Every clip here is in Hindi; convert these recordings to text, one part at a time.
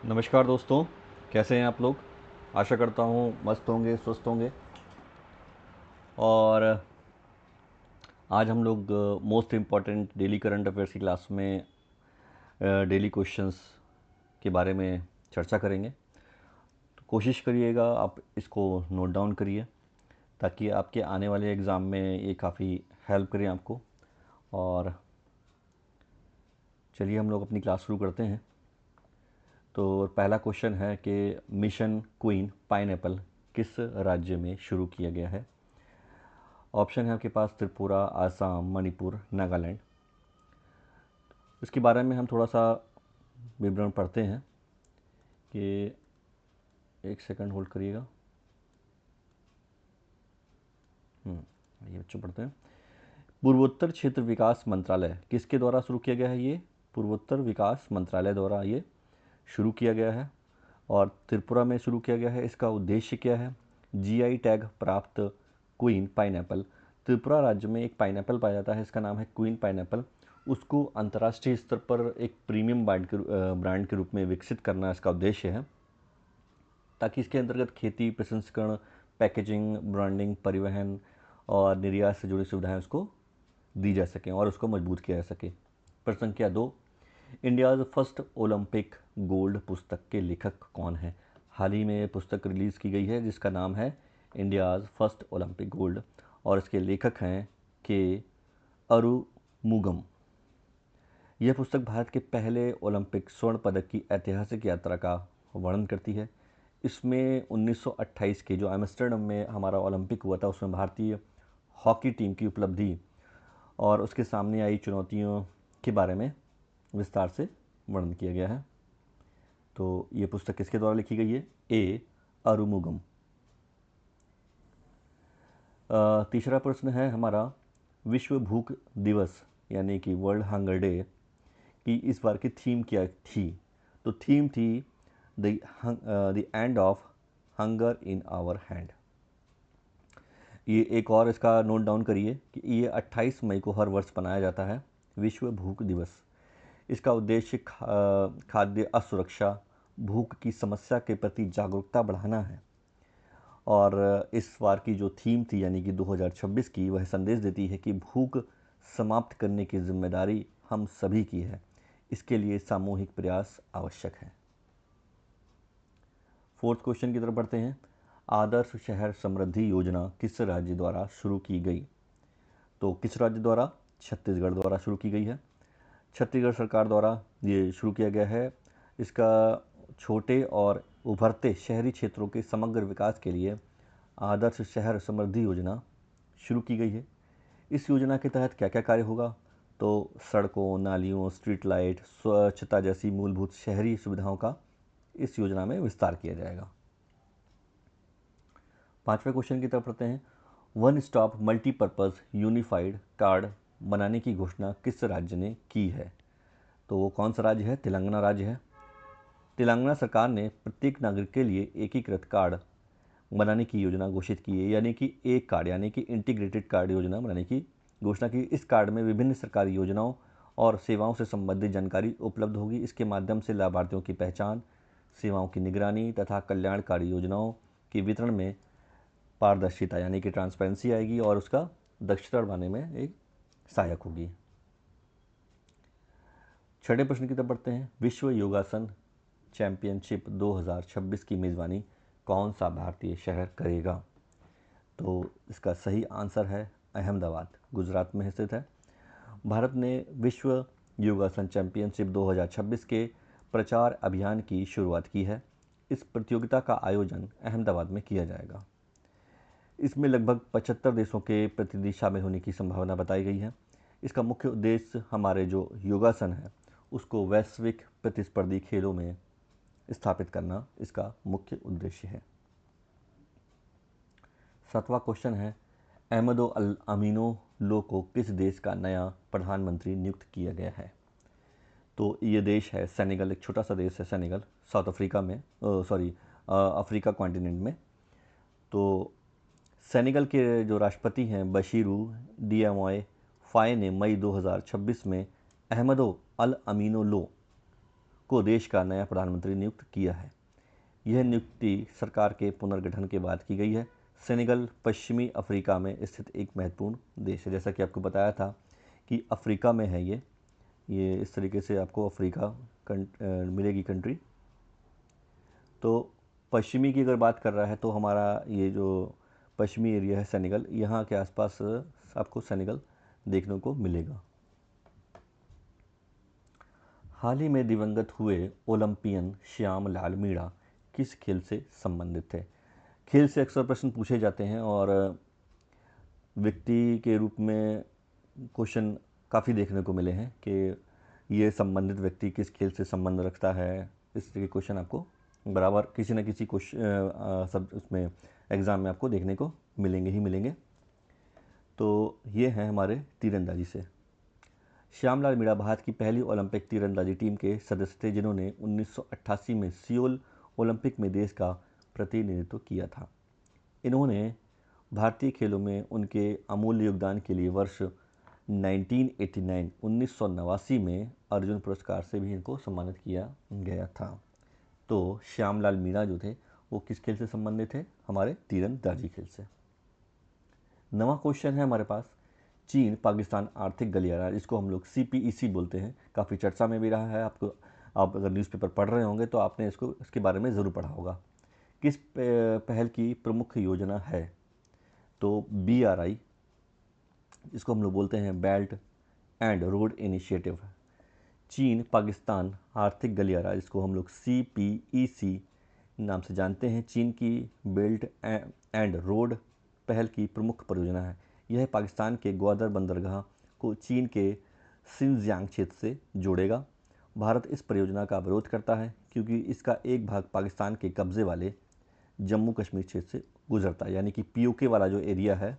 नमस्कार दोस्तों, कैसे हैं आप लोग। आशा करता हूँ मस्त होंगे, स्वस्थ होंगे। और आज हम लोग most important daily current affairs की क्लास में डेली क्वेश्चंस के बारे में चर्चा करेंगे। तो कोशिश करिएगा आप इसको नोट डाउन करिए ताकि आपके आने वाले एग्ज़ाम में ये काफ़ी हेल्प करें आपको। और चलिए हम लोग अपनी क्लास शुरू करते हैं। तो पहला क्वेश्चन है कि मिशन क्वीन पाइनएप्पल किस राज्य में शुरू किया गया है। ऑप्शन है आपके पास त्रिपुरा, आसाम, मणिपुर, नागालैंड। इसके बारे में हम थोड़ा सा विवरण पढ़ते हैं कि एक सेकंड होल्ड करिएगा। ये बच्चों पढ़ते हैं। पूर्वोत्तर क्षेत्र विकास मंत्रालय किसके द्वारा शुरू किया गया है। ये पूर्वोत्तर विकास मंत्रालय द्वारा ये शुरू किया गया है और त्रिपुरा में शुरू किया गया है। इसका उद्देश्य क्या है। जीआई टैग प्राप्त क्वीन पाइनएप्पल। त्रिपुरा राज्य में एक पाइनएप्पल पाया जाता है, इसका नाम है क्वीन पाइनएप्पल। उसको अंतर्राष्ट्रीय स्तर पर एक प्रीमियम ब्रांड के रूप में विकसित करना इसका उद्देश्य है, ताकि इसके अंतर्गत खेती, प्रसंस्करण, पैकेजिंग, ब्रांडिंग, परिवहन और निर्यात से जुड़ी सुविधाएं उसको दी जा सकें और उसको मजबूत किया जा सके। प्रश्न संख्या 2, इंडियाज़ फर्स्ट ओलंपिक गोल्ड पुस्तक के लेखक कौन है। हाल ही में ये पुस्तक रिलीज़ की गई है जिसका नाम है इंडियाज़ फर्स्ट ओलंपिक गोल्ड और इसके लेखक हैं के अरुमुगम। यह पुस्तक भारत के पहले ओलंपिक स्वर्ण पदक की ऐतिहासिक यात्रा का वर्णन करती है। इसमें 1928 के जो एम्स्टर्डम में हमारा ओलंपिक हुआ था उसमें भारतीय हॉकी टीम की उपलब्धि और उसके सामने आई चुनौतियों के बारे में विस्तार से वर्णन किया गया है। तो ये पुस्तक किसके द्वारा लिखी गई है। ए अरुमुगम। तीसरा प्रश्न है हमारा, विश्व भूख दिवस यानी कि वर्ल्ड हंगर डे की इस बार की थीम क्या थी। तो थीम थी the end of hunger in our hand. ये एक और इसका नोट डाउन करिए कि ये 28 मई को हर वर्ष मनाया जाता है, विश्व भूख दिवस। इसका उद्देश्य खाद्य असुरक्षा, भूख की समस्या के प्रति जागरूकता बढ़ाना है। और इस बार की जो थीम थी यानी कि 2026 की, वह संदेश देती है कि भूख समाप्त करने की जिम्मेदारी हम सभी की है। इसके लिए सामूहिक प्रयास आवश्यक है। फोर्थ क्वेश्चन की तरफ बढ़ते हैं। आदर्श शहर समृद्धि योजना किस राज्य द्वारा शुरू की गई। तो किस राज्य द्वारा। छत्तीसगढ़ द्वारा शुरू की गई है। छत्तीसगढ़ सरकार द्वारा ये शुरू किया गया है। इसका छोटे और उभरते शहरी क्षेत्रों के समग्र विकास के लिए आदर्श शहर समृद्धि योजना शुरू की गई है। इस योजना के तहत क्या क्या कार्य होगा। तो सड़कों, नालियों, स्ट्रीट लाइट, स्वच्छता जैसी मूलभूत शहरी सुविधाओं का इस योजना में विस्तार किया जाएगा। पांचवें क्वेश्चन की तरफ पढ़ते हैं। One stop multipurpose unified card बनाने की घोषणा किस राज्य ने की है। तो वो कौन सा राज्य है। तेलंगाना राज्य है। तेलंगाना सरकार ने प्रत्येक नागरिक के लिए एकीकृत कार्ड बनाने की योजना घोषित की है, यानी कि एक कार्ड यानी कि इंटीग्रेटेड कार्ड योजना बनाने की घोषणा की। इस कार्ड में विभिन्न सरकारी योजनाओं और सेवाओं से संबंधित जानकारी उपलब्ध होगी। इसके माध्यम से लाभार्थियों की पहचान, सेवाओं की निगरानी तथा कल्याणकारी योजनाओं के वितरण में पारदर्शिता यानी कि ट्रांसपेरेंसी आएगी और उसका दक्षता बढ़ाने में एक सहायक होगी। छठे प्रश्न की तरफ बढ़ते हैं। विश्व योगासन चैंपियनशिप 2026 की मेज़बानी कौन सा भारतीय शहर करेगा। तो इसका सही आंसर है अहमदाबाद, गुजरात में स्थित है। भारत ने विश्व योगासन चैंपियनशिप 2026 के प्रचार अभियान की शुरुआत की है। इस प्रतियोगिता का आयोजन अहमदाबाद में किया जाएगा। इसमें लगभग 75 देशों के प्रतिनिधि शामिल होने की संभावना बताई गई है। इसका मुख्य उद्देश्य हमारे जो योगासन है उसको वैश्विक प्रतिस्पर्धी खेलों में स्थापित करना इसका मुख्य उद्देश्य है। सातवां क्वेश्चन है, अहमदो अल अमीनो लो को किस देश का नया प्रधानमंत्री नियुक्त किया गया है। तो ये देश है सेनेगल, एक छोटा सा देश है सेनेगल, साउथ अफ्रीका में, अफ्रीका कॉन्टिनेंट में। तो सेनेगल के जो राष्ट्रपति हैं बशीरू डियामोए फाये ने मई 2026 में अहमदो अल अमीनो लो को देश का नया प्रधानमंत्री नियुक्त किया है। यह नियुक्ति सरकार के पुनर्गठन के बाद की गई है। सेनेगल पश्चिमी अफ्रीका में स्थित एक महत्वपूर्ण देश है। जैसा कि आपको बताया था कि अफ्रीका में है ये इस तरीके से आपको अफ्रीका मिलेगी कंट्री। तो पश्चिमी की अगर बात कर रहा है तो हमारा ये जो पश्चिमी एरिया है सेनेगल, यहाँ के आसपास आपको सेनेगल देखने को मिलेगा। हाल ही में दिवंगत हुए ओलंपियन श्याम लाल मीणा किस खेल से संबंधित थे? खेल से अक्सर प्रश्न पूछे जाते हैं और व्यक्ति के रूप में क्वेश्चन काफ़ी देखने को मिले हैं कि ये संबंधित व्यक्ति किस खेल से संबंध रखता है। इस तरह के क्वेश्चन आपको बराबर किसी न किसी क्वेश्चन सब उसमें एग्ज़ाम में आपको देखने को मिलेंगे ही मिलेंगे। तो ये हैं हमारे तीरंदाजी से। श्यामलाल मीणा भारत की पहली ओलंपिक तीरंदाजी टीम के सदस्य थे जिन्होंने 1988 में सियोल ओलंपिक में देश का प्रतिनिधित्व किया था। इन्होंने भारतीय खेलों में उनके अमूल्य योगदान के लिए वर्ष 1989 में अर्जुन पुरस्कार से भी इनको सम्मानित किया गया था। तो श्यामलाल मीणा जो थे वो किस खेल से संबंधित थे? हमारे तीरंदाजी खेल से। नवा क्वेश्चन है हमारे पास, चीन पाकिस्तान आर्थिक गलियारा, जिसको हम लोग CPEC बोलते हैं, काफ़ी चर्चा में भी रहा है। आप अगर न्यूज़पेपर पढ़ रहे होंगे तो आपने इसके बारे में ज़रूर पढ़ा होगा। किस पहल की प्रमुख योजना है? तो BRI, इसको हम लोग बोलते हैं बेल्ट एंड रोड इनिशिएटिव। चीन पाकिस्तान आर्थिक गलियारा, जिसको हम लोग CPEC नाम से जानते हैं, चीन की बेल्ट एंड रोड पहल की प्रमुख परियोजना है। यह पाकिस्तान के ग्वादर बंदरगाह को चीन के सिंजियांग क्षेत्र से जोड़ेगा। भारत इस परियोजना का विरोध करता है क्योंकि इसका एक भाग पाकिस्तान के कब्ज़े वाले जम्मू कश्मीर क्षेत्र से गुजरता है, यानी कि POK वाला जो एरिया है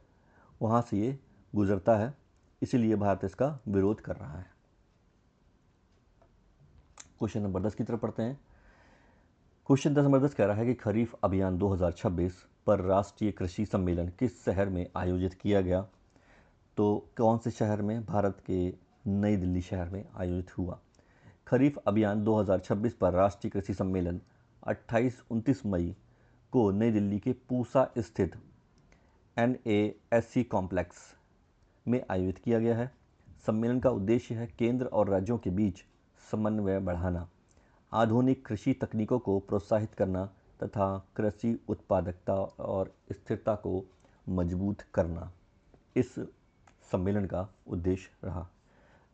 वहाँ से ये गुजरता है, इसीलिए भारत इसका विरोध कर रहा है। क्वेश्चन नंबर 10 की तरफ पढ़ते हैं। क्वेश्चन 10 नंबर 10 कह रहा है कि खरीफ अभियान 2026 पर राष्ट्रीय कृषि सम्मेलन किस शहर में आयोजित किया गया? तो कौन से शहर में? भारत के नई दिल्ली शहर में आयोजित हुआ। खरीफ अभियान 2026 पर राष्ट्रीय कृषि सम्मेलन 28-29 मई को नई दिल्ली के पूसा स्थित NASC कॉम्प्लेक्स में आयोजित किया गया है। सम्मेलन का उद्देश्य है केंद्र और राज्यों के बीच समन्वय बढ़ाना, आधुनिक कृषि तकनीकों को प्रोत्साहित करना तथा कृषि उत्पादकता और स्थिरता को मजबूत करना इस सम्मेलन का उद्देश्य रहा।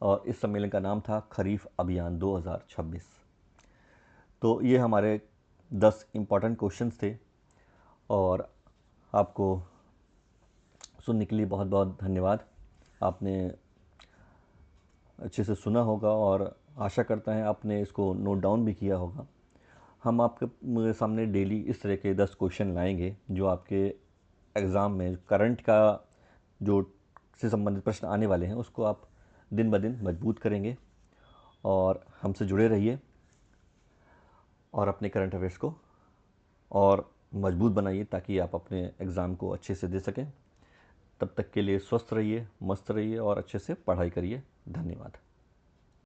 और इस सम्मेलन का नाम था खरीफ अभियान 2026। तो ये हमारे 10 इम्पॉर्टेंट क्वेश्चंस थे और आपको सुनने के लिए बहुत बहुत धन्यवाद। आपने अच्छे से सुना होगा और आशा करता है आपने इसको नोट डाउन भी किया होगा। हम आपके सामने डेली इस तरह के 10 क्वेश्चन लाएंगे जो आपके एग्ज़ाम में करंट का जो से संबंधित प्रश्न आने वाले हैं उसको आप दिन ब दिन मजबूत करेंगे। और हमसे जुड़े रहिए और अपने करंट अफेयर्स को और मजबूत बनाइए ताकि आप अपने एग्ज़ाम को अच्छे से दे सकें। तब तक के लिए स्वस्थ रहिए, मस्त रहिए और अच्छे से पढ़ाई करिए। धन्यवाद।